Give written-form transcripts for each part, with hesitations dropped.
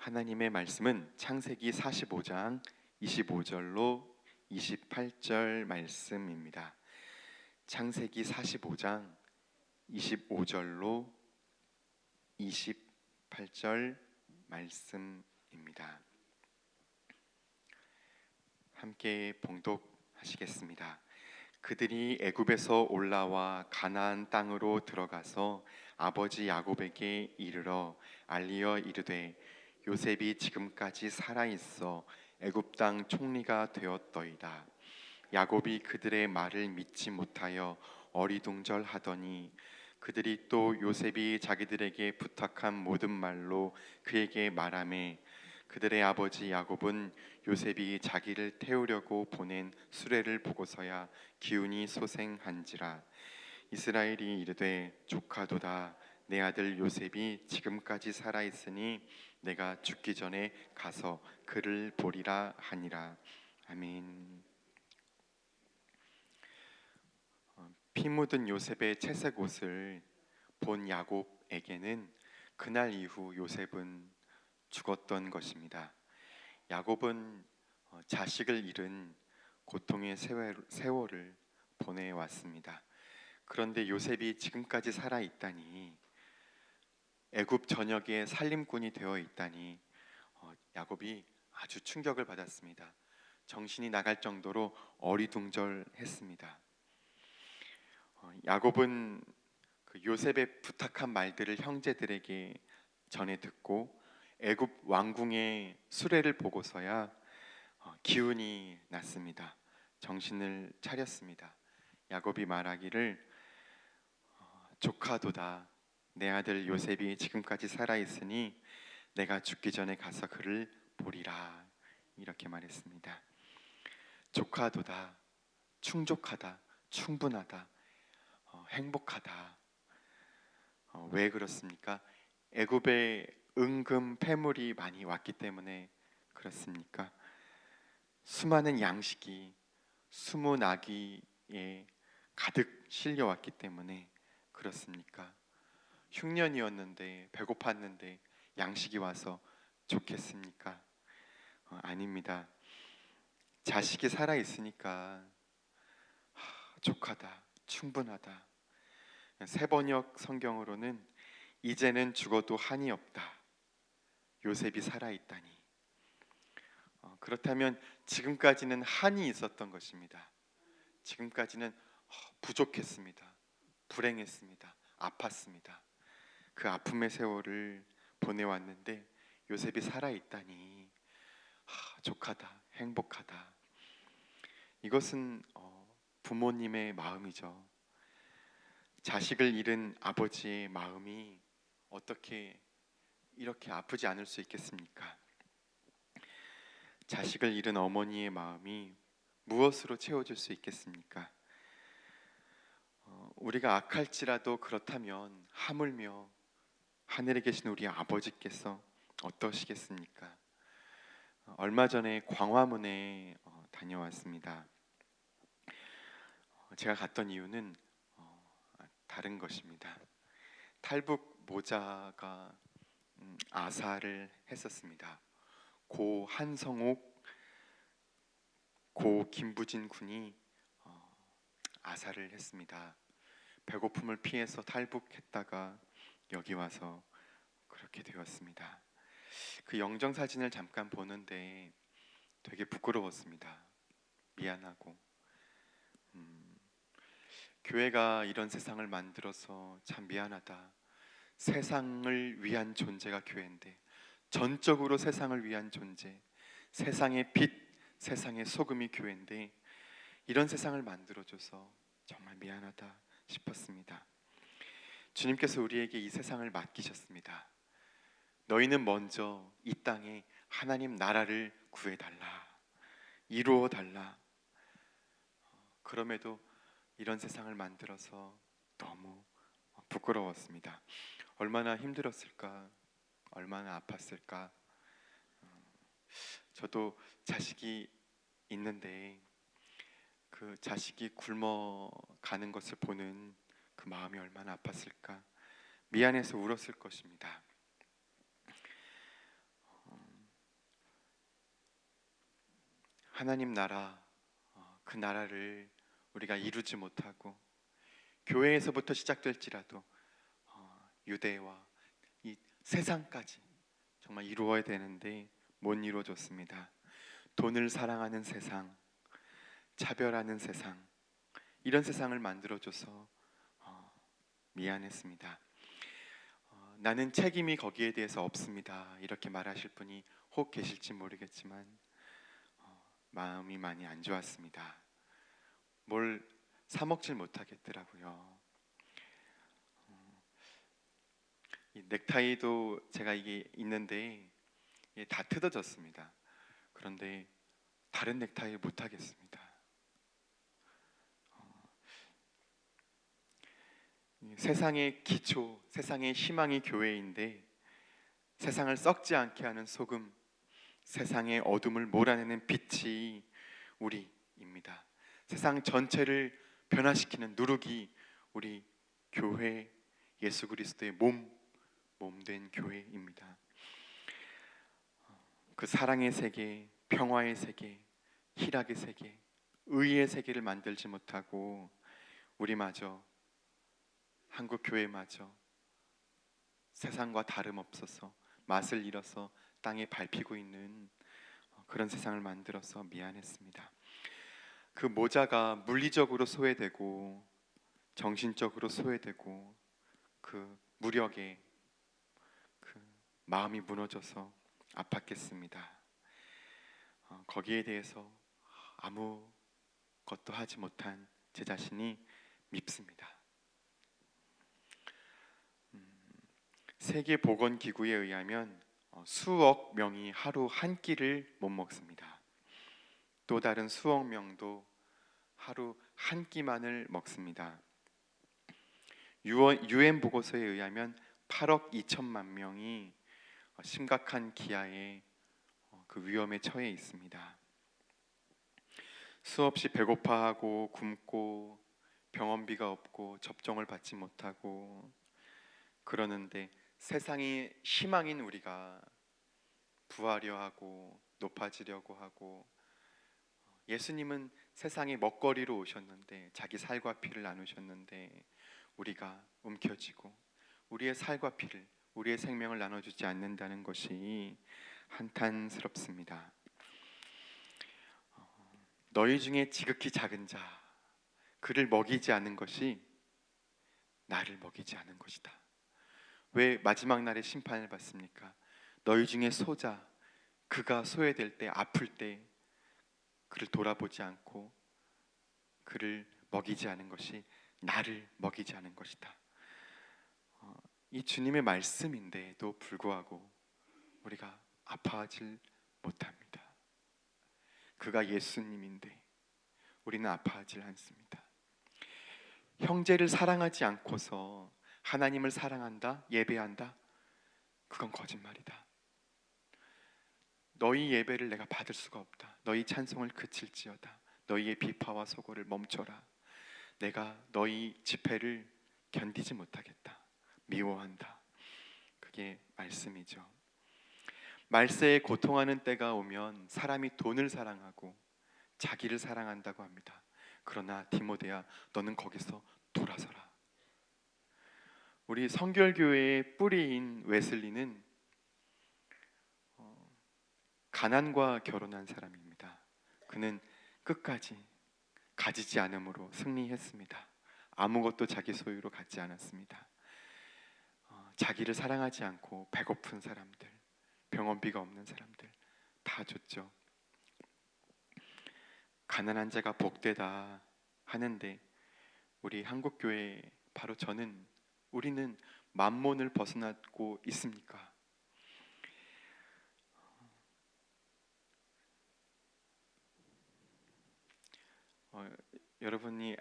하나님의 말씀은 창세기 45장 25절로 28절 말씀입니다. 창세기 45장 25절로 28절 말씀입니다. 함께 봉독하시겠습니다. 그들이 애굽에서 올라와 가나안 땅으로 들어가서 아버지 야곱에게 이르러 알리어 이르되 요셉이 지금까지 살아 있어 애굽 땅 총리가 되었더이다. 야곱이 그들의 말을 믿지 못하여 어리둥절하더니 그들이 또 요셉이 자기들에게 부탁한 모든 말로 그에게 말하매 그들의 아버지 야곱은 요셉이 자기를 태우려고 보낸 수레를 보고서야 기운이 소생한지라. 이스라엘이 이르되 조카도다, 내 아들 요셉이 지금까지 살아 있으니 내가 죽기 전에 가서 그를 보리라 하니라. 아멘. 피 묻은 요셉의 채색 옷을 본 야곱에게는 그날 이후 요셉은 죽었던 것입니다. 야곱은 자식을 잃은 고통의 세월을 보내왔습니다. 그런데 요셉이 지금까지 살아 있다니, 애굽 전역에 살림꾼이 되어 있다니 야곱이 아주 충격을 받았습니다. 정신이 나갈 정도로 어리둥절했습니다. 야곱은 그 요셉의 부탁한 말들을 형제들에게 전해 듣고 애굽 왕궁의 수레를 보고서야 기운이 났습니다. 정신을 차렸습니다. 야곱이 말하기를 조카도다, 내 아들 요셉이 지금까지 살아 있으니 내가 죽기 전에 가서 그를 보리라, 이렇게 말했습니다. 조카도다, 충족하다, 충분하다, 행복하다. 왜 그렇습니까? 애굽에 은금 패물이 많이 왔기 때문에 그렇습니까? 수많은 양식이 수무 나귀에 가득 실려왔기 때문에 그렇습니까? 흉년이었는데, 배고팠는데 양식이 와서 좋겠습니까? 아닙니다. 자식이 살아 있으니까 족하다, 충분하다. 세번역 성경으로는 이제는 죽어도 한이 없다, 요셉이 살아 있다니. 그렇다면 지금까지는 한이 있었던 것입니다. 지금까지는 부족했습니다. 불행했습니다. 아팠습니다. 그 아픔의 세월을 보내왔는데 요셉이 살아있다니 족하다, 행복하다. 이것은 부모님의 마음이죠. 자식을 잃은 아버지의 마음이 어떻게 이렇게 아프지 않을 수 있겠습니까? 자식을 잃은 어머니의 마음이 무엇으로 채워줄 수 있겠습니까? 우리가 악할지라도 그렇다면 하물며 하늘에 계신 우리 아버지께서 어떠시겠습니까? 얼마 전에 광화문에 다녀왔습니다. 제가 갔던 이유는 다른 것입니다. 탈북 모자가 아사를 했었습니다. 고 한성옥, 고 김부진 군이 아사를 했습니다. 배고픔을 피해서 탈북했다가 여기 와서 그렇게 되었습니다. 그 영정 사진을 잠깐 보는데 되게 부끄러웠습니다. 미안하고, 교회가 이런 세상을 만들어서 참 미안하다. 세상을 위한 존재가 교회인데, 전적으로 세상을 위한 존재, 세상의 빛, 세상의 소금이 교회인데 이런 세상을 만들어줘서 정말 미안하다 싶었습니다. 주님께서 우리에게 이 세상을 맡기셨습니다. 너희는 먼저 이 땅에 하나님 나라를 구해달라, 이루어달라. 그럼에도 이런 세상을 만들어서 너무 부끄러웠습니다. 얼마나 힘들었을까, 얼마나 아팠을까. 저도 자식이 있는데 그 자식이 굶어가는 것을 보는 그 마음이 얼마나 아팠을까. 미안해서 울었을 것입니다. 하나님 나라, 그 나라를 우리가 이루지 못하고 교회에서부터 시작될지라도 유대와 이 세상까지 정말 이루어야 되는데 못 이루어졌습니다. 돈을 사랑하는 세상, 차별하는 세상, 이런 세상을 만들어줘서 미안했습니다. 나는 책임이 거기에 대해서 없습니다. 이렇게 말하실 분이 혹 계실지 모르겠지만 마음이 많이 안 좋았습니다. 뭘 사 먹질 못하겠더라고요. 이 넥타이도 제가 이게 있는데 이게 다 뜯어졌습니다. 그런데 다른 넥타이 못 하겠습니다. 세상의 기초, 세상의 희망이 교회인데 세상을 썩지 않게 하는 소금, 세상의 어둠을 몰아내는 빛이 우리입니다. 세상 전체를 변화시키는 누룩이 우리 교회, 예수 그리스도의 몸된 교회입니다. 그 사랑의 세계, 평화의 세계, 희락의 세계, 의의 세계를 만들지 못하고 우리마저, 한국 교회마저 세상과 다름없어서 맛을 잃어서 땅에 밟히고 있는 그런 세상을 만들어서 미안했습니다. 그 모자가 물리적으로 소외되고 정신적으로 소외되고 그 무력에 그 마음이 무너져서 아팠겠습니다. 거기에 대해서 아무것도 하지 못한 제 자신이 밉습니다. 세계보건기구에 의하면 수억 명이 하루 한 끼를 못 먹습니다. 또 다른 수억 명도 하루 한 끼만을 먹습니다. UN 보고서에 의하면 8억 2천만 명이 심각한 기아의 그 위험에 처해 있습니다. 수없이 배고파하고 굶고 병원비가 없고 접종을 받지 못하고 그러는데 세상의 희망인 우리가 부하려 하고 높아지려고 하고 예수님은 세상의 먹거리로 오셨는데 자기 살과 피를 나누셨는데 우리가 움켜쥐고 우리의 살과 피를 우리의 생명을 나눠주지 않는다는 것이 한탄스럽습니다. 너희 중에 지극히 작은 자 그를 먹이지 않은 것이 나를 먹이지 않은 것이다. 왜 마지막 날에 심판을 받습니까? 너희 중에 소자 그가 소외될 때 아플 때 그를 돌아보지 않고 그를 먹이지 않은 것이 나를 먹이지 않은 것이다. 이 주님의 말씀인데도 불구하고 우리가 아파하지 못합니다. 그가 예수님인데 우리는 아파하지 않습니다. 형제를 사랑하지 않고서 하나님을 사랑한다, 예배한다, 그건 거짓말이다. 너희 예배를 내가 받을 수가 없다. 너희 찬송을 그칠지어다. 너희의 비파와 소고를 멈춰라. 내가 너희 집회를 견디지 못하겠다. 미워한다. 그게 말씀이죠. 말세에 고통하는 때가 오면 사람이 돈을 사랑하고 자기를 사랑한다고 합니다. 그러나 디모데야, 너는 거기서 돌아서라. 우리 성결교회의 뿌리인 웨슬리는 가난과 결혼한 사람입니다. 그는 끝까지 가지지 않음으로 승리했습니다. 아무것도 자기 소유로 갖지 않았습니다. 자기를 사랑하지 않고 배고픈 사람들, 병원비가 없는 사람들 다 줬죠. 가난한 자가 복되다 하는데 우리 한국교회 바로 우리는 만몬을 벗어나고 있습니까? 여러분이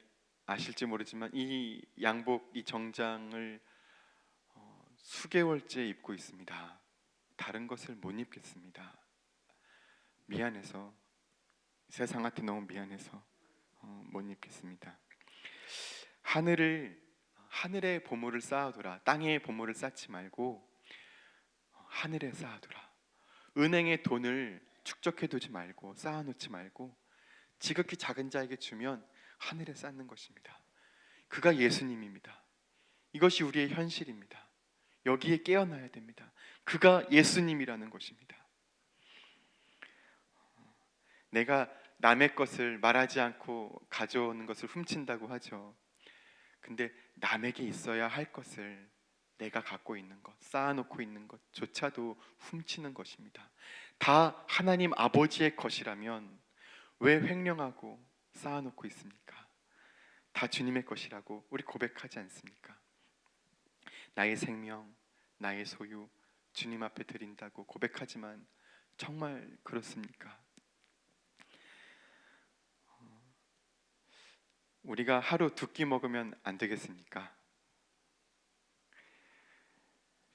아실지 모르지만 이 양복, 이 정장을 수개월째 입고 있습니다. 다른 것을 못 입겠습니다. 미안해서, 세상한테 너무 미안해서 못 입겠습니다. 하늘의 보물을 쌓아두라. 땅의 보물을 쌓지 말고 하늘에 쌓아두라. 은행의 돈을 축적해두지 말고 쌓아놓지 말고 지극히 작은 자에게 주면 하늘에 쌓는 것입니다. 그가 예수님입니다. 이것이 우리의 현실입니다. 여기에 깨어나야 됩니다. 그가 예수님이라는 것입니다. 내가 남의 것을 말하지 않고 가져오는 것을 훔친다고 하죠. 근데 남에게 있어야 할 것을 내가 갖고 있는 것, 쌓아놓고 있는 것조차도 훔치는 것입니다. 다 하나님 아버지의 것이라면 왜 횡령하고 쌓아놓고 있습니까? 다 주님의 것이라고 우리 고백하지 않습니까? 나의 생명, 나의 소유 주님 앞에 드린다고 고백하지만 정말 그렇습니까? 우리가 하루 두 끼 먹으면 안 되겠습니까?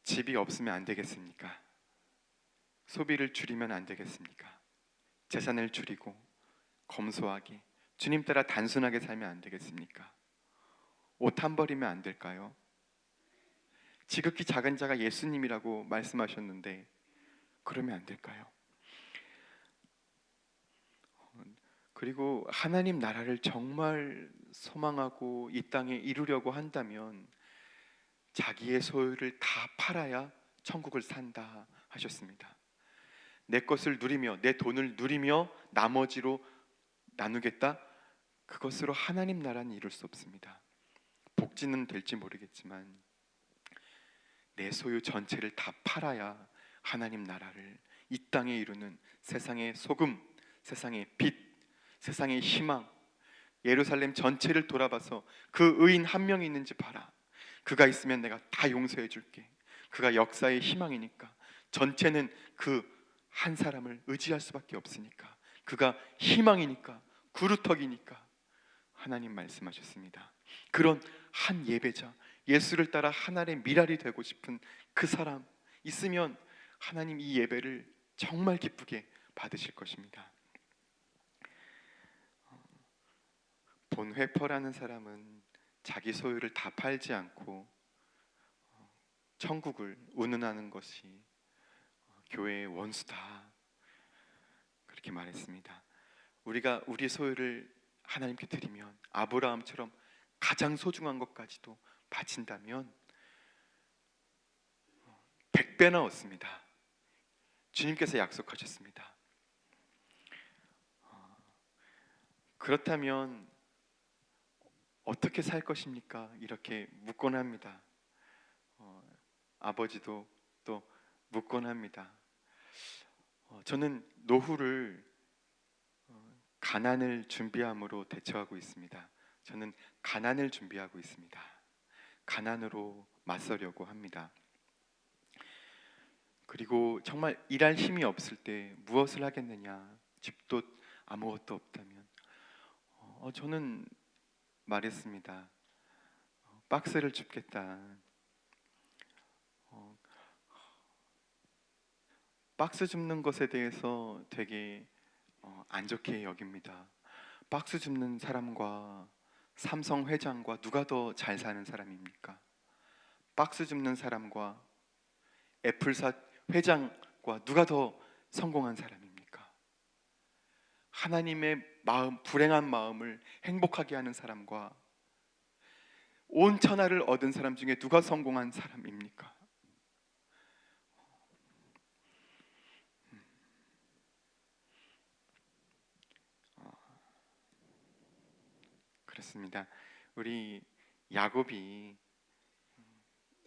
집이 없으면 안 되겠습니까? 소비를 줄이면 안 되겠습니까? 재산을 줄이고 검소하게 주님 따라 단순하게 살면 안 되겠습니까? 옷 한 벌이면 안 될까요? 지극히 작은 자가 예수님이라고 말씀하셨는데 그러면 안 될까요? 그리고 하나님 나라를 정말 소망하고 이 땅에 이루려고 한다면 자기의 소유를 다 팔아야 천국을 산다 하셨습니다. 내 것을 누리며 내 돈을 누리며 나머지로 나누겠다? 그것으로 하나님 나라는 이룰 수 없습니다. 복지는 될지 모르겠지만 내 소유 전체를 다 팔아야 하나님 나라를 이 땅에 이루는 세상의 소금, 세상의 빛, 세상의 희망, 예루살렘 전체를 돌아봐서 그 의인 한 명이 있는지 봐라. 그가 있으면 내가 다 용서해 줄게. 그가 역사의 희망이니까. 전체는 그 한 사람을 의지할 수밖에 없으니까. 그가 희망이니까, 구루터기니까 하나님 말씀하셨습니다. 그런 한 예배자, 예수를 따라 하나님의 미랄이 되고 싶은 그 사람 있으면 하나님 이 예배를 정말 기쁘게 받으실 것입니다. 본회퍼라는 사람은 자기 소유를 다 팔지 않고 천국을 운운하는 것이 교회의 원수다, 그렇게 말했습니다. 우리가 우리 소유를 하나님께 드리면 아브라함처럼 가장 소중한 것까지도 바친다면 100배나 얻습니다. 주님께서 약속하셨습니다. 그렇다면 어떻게 살 것입니까? 이렇게 묻곤 합니다. 아버지도 또 묻곤 합니다. 저는 노후를 가난을 준비함으로 대처하고 있습니다. 저는 가난을 준비하고 있습니다. 가난으로 맞서려고 합니다. 그리고 정말 일할 힘이 없을 때 무엇을 하겠느냐? 집도 아무것도 없다면 저는 말했습니다. 박스를 줍겠다. 박스 줍는 것에 대해서 되게 안 좋게 여깁니다. 박스 줍는 사람과 삼성 회장과 누가 더 잘 사는 사람입니까? 박스 줍는 사람과 애플사 회장과 누가 더 성공한 사람입니까? 하나님의 마음, 불행한 마음을 행복하게 하는 사람과 온 천하를 얻은 사람 중에 누가 성공한 사람입니까? 그렇습니다. 우리 야곱이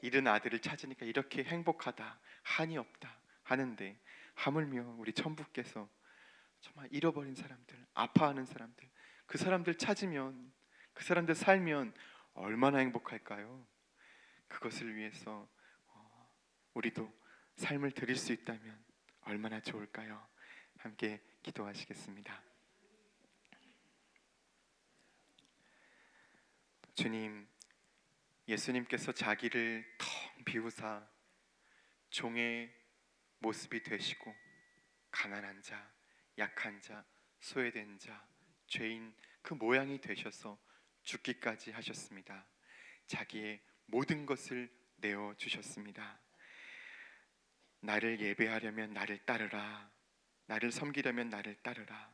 잃은 아들을 찾으니까 이렇게 행복하다, 한이 없다 하는데 하물며 우리 천부께서 정말 잃어버린 사람들, 아파하는 사람들, 그 사람들 찾으면, 그 사람들 살면 얼마나 행복할까요? 그것을 위해서 우리도 삶을 드릴 수 있다면 얼마나 좋을까요? 함께 기도하시겠습니다. 주님, 예수님께서 자기를 텅 비우사 종의 모습이 되시고 가난한 자, 약한 자, 소외된 자, 죄인 그 모양이 되셔서 죽기까지 하셨습니다. 자기의 모든 것을 내어 주셨습니다. 나를 예배하려면 나를 따르라. 나를 섬기려면 나를 따르라.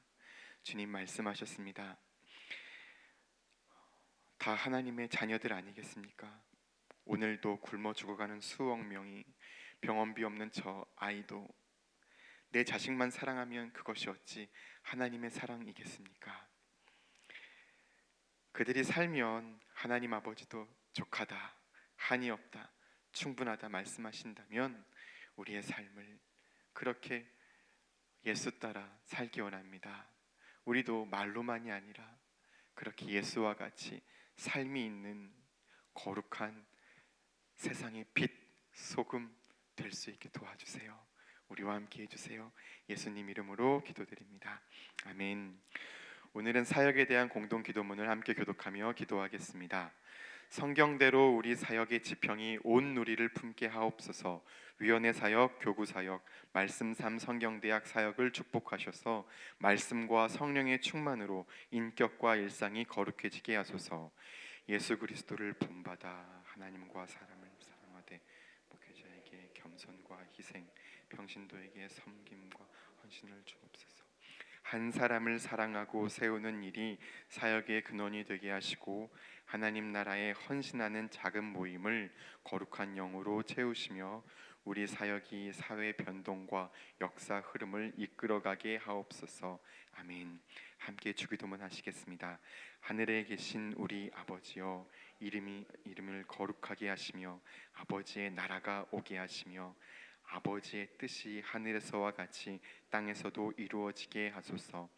주님 말씀하셨습니다. 다 하나님의 자녀들 아니겠습니까? 오늘도 굶어 죽어가는 수억 명이, 병원비 없는 저 아이도 내 자식만 사랑하면 그것이 어찌 하나님의 사랑이겠습니까? 그들이 살면 하나님 아버지도 족하다, 한이 없다, 충분하다 말씀하신다면 우리의 삶을 그렇게 예수 따라 살기 원합니다. 우리도 말로만이 아니라 그렇게 예수와 같이 삶이 있는 거룩한 세상의 빛, 소금 될 수 있게 도와주세요. 우리와 함께 해주세요. 예수님 이름으로 기도드립니다. 아멘. 오늘은 사역에 대한 공동 기도문을 함께 교독하며 기도하겠습니다. 성경대로 우리 사역의 지평이 온 누리를 품게 하옵소서. 위원회 사역, 교구 사역, 말씀 삶 성경대학 사역을 축복하셔서 말씀과 성령의 충만으로 인격과 일상이 거룩해지게 하소서. 예수 그리스도를 본받아 하나님과 사람을 사랑하되 목회자에게 겸손과 희생, 평신도에게 섬김과 헌신을 주옵소서. 한 사람을 사랑하고 세우는 일이 사역의 근원이 되게 하시고 하나님 나라에 헌신하는 작은 모임을 거룩한 영으로 채우시며 우리 사역이 사회 변동과 역사 흐름을 이끌어가게 하옵소서. 아멘. 함께 주기도문 하시겠습니다. 하늘에 계신 우리 아버지여, 이름을 거룩하게 하시며 아버지의 나라가 오게 하시며 아버지의 뜻이 하늘에서와 같이 땅에서도 이루어지게 하소서.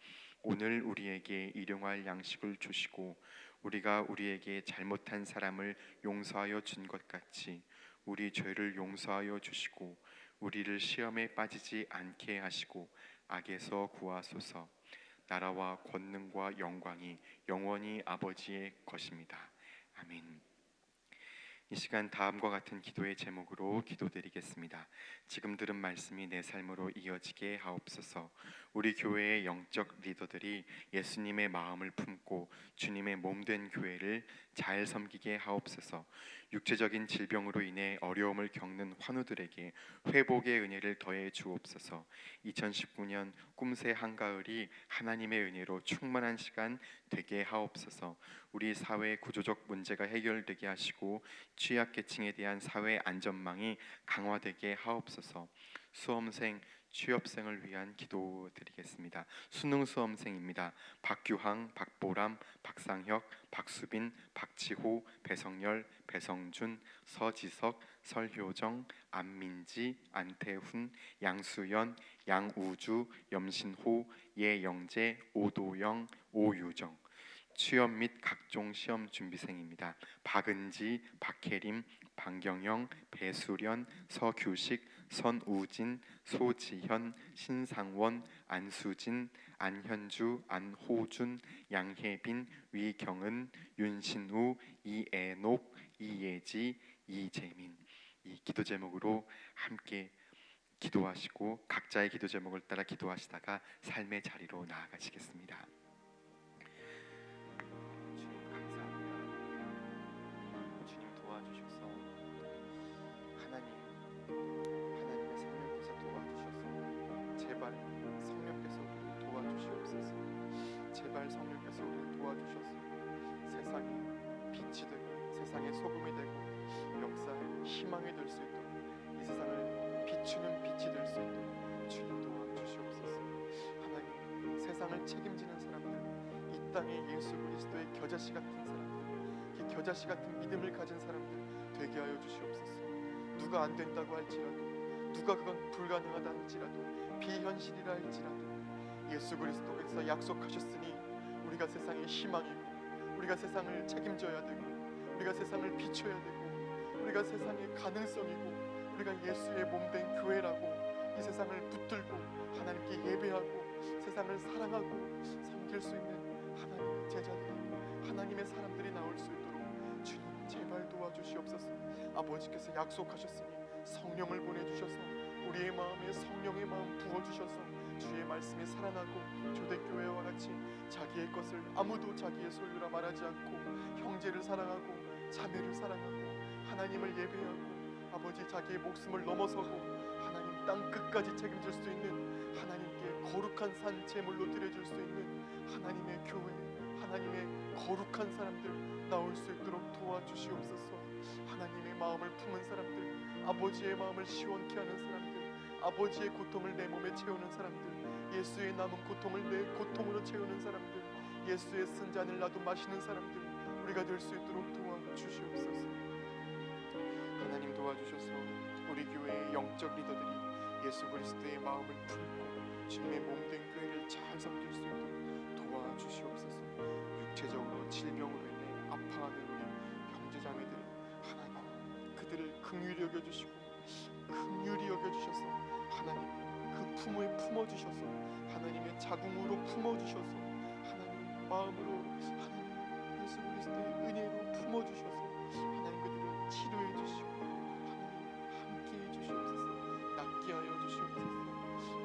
오늘 우리에게 일용할 양식을 주시고 우리가 우리에게 잘못한 사람을 용서하여 준 것 같이 우리 죄를 용서하여 주시고 우리를 시험에 빠지지 않게 하시고 악에서 구하소서. 나라와 권능과 영광이 영원히 아버지의 것입니다. 아멘. 이 시간 다음과 같은 기도의 제목으로 기도드리겠습니다. 지금 들은 말씀이 내 삶으로 이어지게 하옵소서. 우리 교회의 영적 리더들이 예수님의 마음을 품고 주님의 몸된 교회를 잘 섬기게 하옵소서. 육체적인 질병으로 인해 어려움을 겪는 환우들에게 회복의 은혜를 더해 주옵소서. 2019년 꿈새 한가을이 하나님의 은혜로 충만한 시간 되게 하옵소서. 우리 사회의 구조적 문제가 해결되게 하시고 취약계층에 대한 사회 안전망이 강화되게 하옵소서. 수험생, 취업생을 위한 기도드리겠습니다. 수능 수험생입니다. 박규항, 박보람, 박상혁, 박수빈, 박지호, 배성열, 배성준, 서지석, 설효정, 안민지, 안태훈, 양수연, 양우주, 염신호, 예영재, 오도영, 오유정. 취업 및 각종 시험 준비생입니다. 박은지, 박혜림, 방경영, 배수련, 서규식, 선우진, 소지현, 신상원, 안수진, 안현주, 안호준, 양혜빈, 위경은, 윤신우, 이애녹, 이예지, 이재민. 이 기도 제목으로 함께 기도하시고 각자의 기도 제목을 따라 기도하시다가 삶의 자리로 나아가시겠습니다. 제발 성령께서 우리를 도와주셔서 세상이 빛이 되고 세상의 소금이 되고 역사의 희망이 될 수 있도록 이 세상을 비추는 빛이 될 수 있도록 주님 도와주시옵소서. 하나님, 세상을 책임지는 사람들, 이 땅에 예수 그리스도의 겨자씨 같은 사람들, 이 겨자씨 같은 믿음을 가진 사람들 되게 하여 주시옵소서. 누가 안 된다고 할지라도, 누가 그건 불가능하다 할지라도, 비현실이라 할지라도 예수 그리스도께서 약속하셨으니 우리가 세상의 희망이고 우리가 세상을 책임져야 되고 우리가 세상을 비춰야 되고 우리가 세상의 가능성이고 우리가 예수의 몸된 교회라고 이 세상을 붙들고 하나님께 예배하고 세상을 사랑하고 섬길 수 있는 하나님의 제자들이 하나님의 사람들이 나올 수 있도록 주님 제발 도와주시옵소서. 아버지께서 약속하셨으니 성령을 보내주셔서 우리의 마음에 성령의 마음 부어주셔서 주의 말씀이 살아나고 초대교회와 같이 자기의 것을 아무도 자기의 소유라 말하지 않고 형제를 사랑하고 자매를 사랑하고 하나님을 예배하고 아버지 자기의 목숨을 넘어서고 하나님 땅 끝까지 책임질 수 있는 하나님께 거룩한 산 제물로 드려질 수 있는 하나님의 교회, 하나님의 거룩한 사람들 나올 수 있도록 도와주시옵소서. 하나님의 마음을 품은 사람들, 아버지의 마음을 시원케 하는 사람들, 아버지의 고통을 내 몸에 채우는 사람들, 예수의 남은 고통을 내 고통으로 채우는 사람들, 예수의 쓴 잔을 나도 마시는 사람들 우리가 될 수 있도록 도와주시옵소서. 하나님 도와주셔서 우리 교회의 영적 리더들이 예수 그리스도의 마음을 품고 주님의 몸된 교회를 잘 섬길 수 있도록 도와주시옵소서. 육체적으로 질병으로 인해 아파하는 우리 형제자매들 하나님 그들을 긍휼히 여겨주시고 긍휼히 여겨주셔서 하나님 그 품에 품어주셔서 하나님의 자궁으로 품어주셔서 하나님 마음으로 하나님 예수 그리스도의 은혜로 품어주셔서 하나님 그들을 치료해 주시고 하나님 함께해 주시옵소서. 낫게 하여 주시옵소서.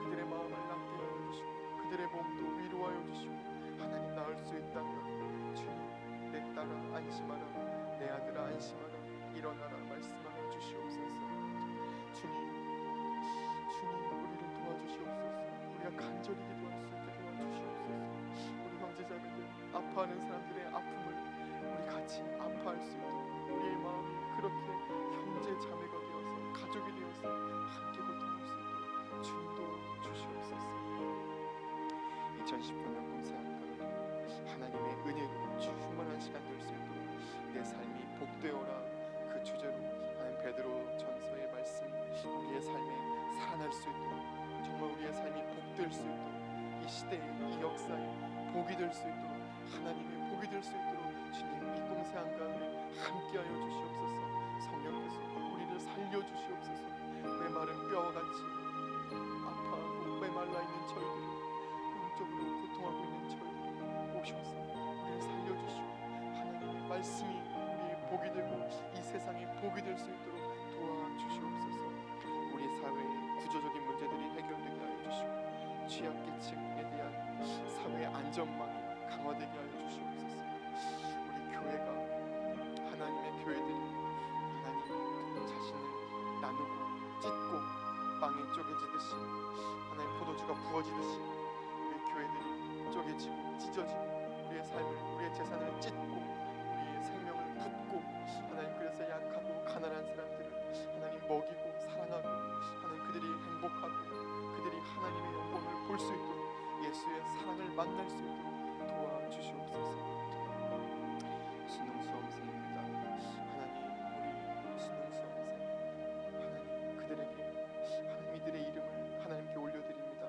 그들의 마음을 낫게 하여 주시고 그들의 몸도 위로하여 주시고 하나님 나을 수 있다면 주님 내 딸아 안심하라, 내 아들아 안심하라, 일어나라 말씀하여 주시옵소서. 주님 우리를 도와주시옵소서. 우리가 간절히 기도할 수 있게 도와주시옵소서. 우리 형제자매들 아파하는 사람들의 아픔을 우리 같이 아파할 수 있도록 우리의 마음이 그렇게 형제 자매가 되어서 가족이 되어서 함께 고통할 수 있도록 주님 도와주시옵소서. 2019년 봉사학과 하나님의 은혜로 충만한 시간 될 수 있도록 내 삶이 복되어라 그 주제로 하나님 베드로 전서의 말씀이 우리의 삶에 살아날 수 있도록 정말 우리의 삶이 복될 수 있도록 이 시대의 이 역사에 복이 될 수 있도록 하나님의 복이 될 수 있도록 주님 이 공세 한가운데 함께하여 주시옵소서. 성령께서 우리를 살려주시옵소서. 메마른 뼈와 같이 아파하고 메말라 있는 저희들을 영적으로 고통하고 있는 저희들을 오셔서 우리를 살려주시고 하나님의 말씀이 우리의 복이 되고 이 세상에 복이 될 수 있도록 도와주시옵소서. 우리 사회의 구조적인 문제들이 해결되게 하여 주시고 취약계층에 대한 사회 안전망이 강화되게 하여 주시옵소서. 우리 교회가 하나님의 교회들이 하나님 자신을 나누고 찢고 빵이 쪼개지듯이 하나님 포도주가 부어지듯이 우리 교회들이 쪼개지고 찢어지고 우리의 삶을 우리의 재산을 찢고 우리의 생명을 붓고 하나님 그래서 약하고 가난한 사람들을 하나님 먹이고 사랑하고 하나님 그들이 행복하고 그들이 하나님의 영광을 볼 수 있도록 예수의 사랑을 만날 수 있도록 도와주시옵소서. 순응수험생입니다. 하나님 우리 순응수험생 하나님 그들에게 하나님 이들의 이름을 하나님께 올려드립니다.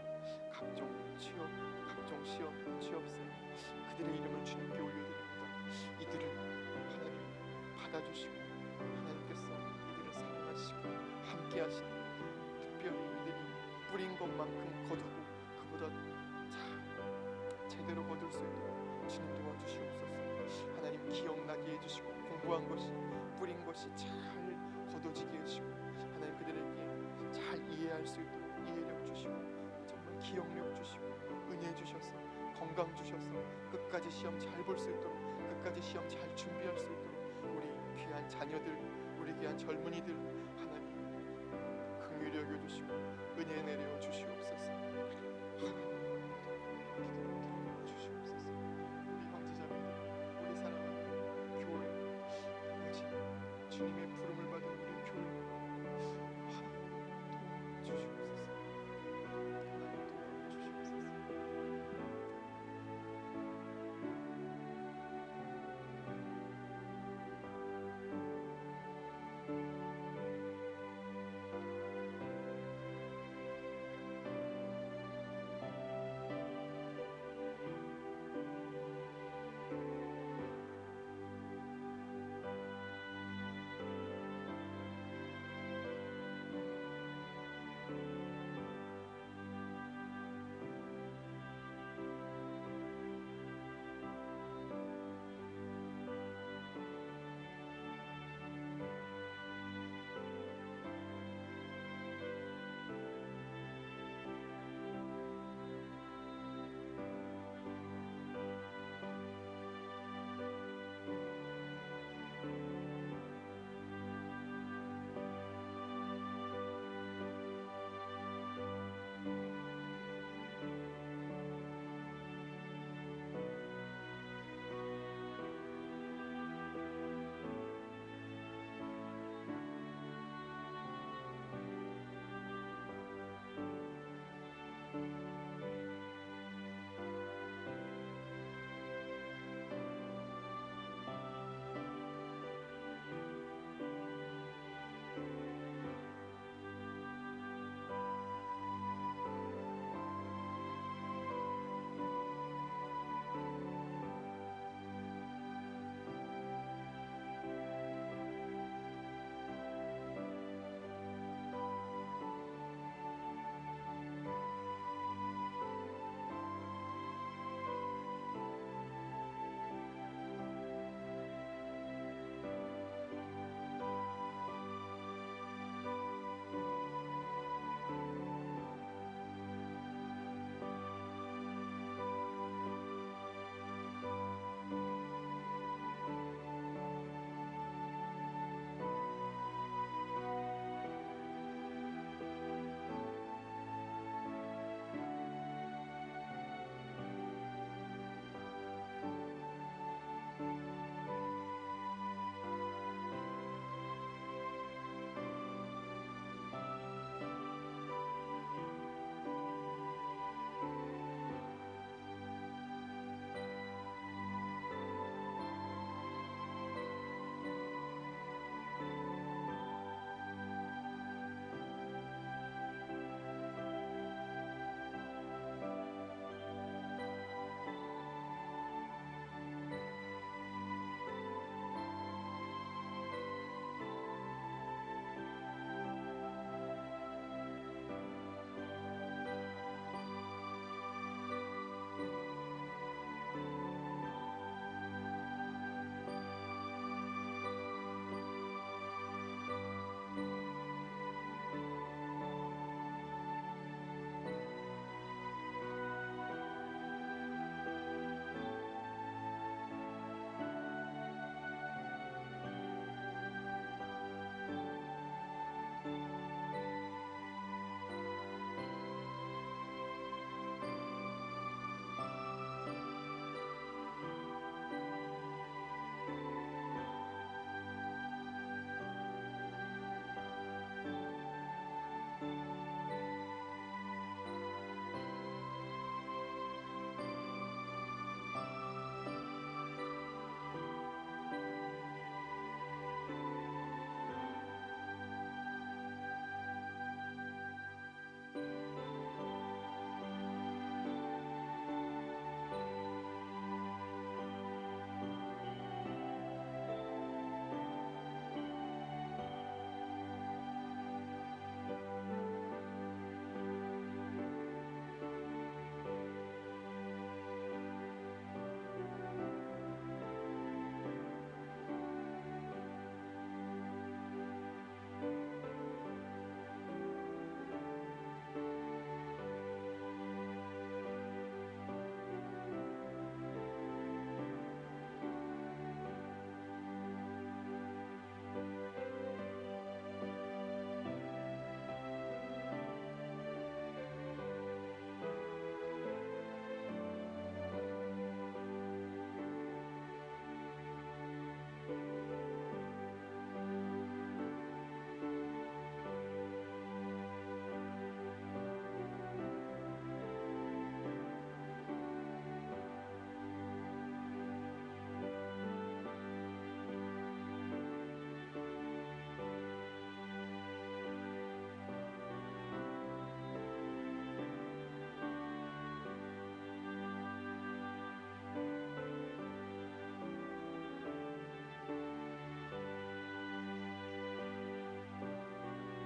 각종 취업, 각종 시험, 취업생 그들의 이름을 주님께 올려드립니다. 이들을 하나님 받아주시고 하나님께서 이들을 사랑하시고 함께하시는 특별히 이들이 뿌린 것만큼 거두고 그보다 제대로 거둘 수 있도록 주님 도와주시옵소서. 하나님 기억나게 해주시고 공부한 것이 뿌린 것이 잘 거둬지게 해주시고 하나님 그들에게 잘 이해할 수 있도록 이해력 주시고 정말 기억력 주시고 은혜 주셔서 건강 주셔서 끝까지 시험 잘 볼 수 있도록 끝까지 시험 잘 준비할 수 있도록 우리 귀한 자녀들 우리 귀한 젊은이들 하나님 긍휼히 여겨주시고 은혜 내려 주시옵소서. 하나님 기도를 들어주시옵소서. 우리 형제자매들 우리 사랑하는 교회 오직 주님의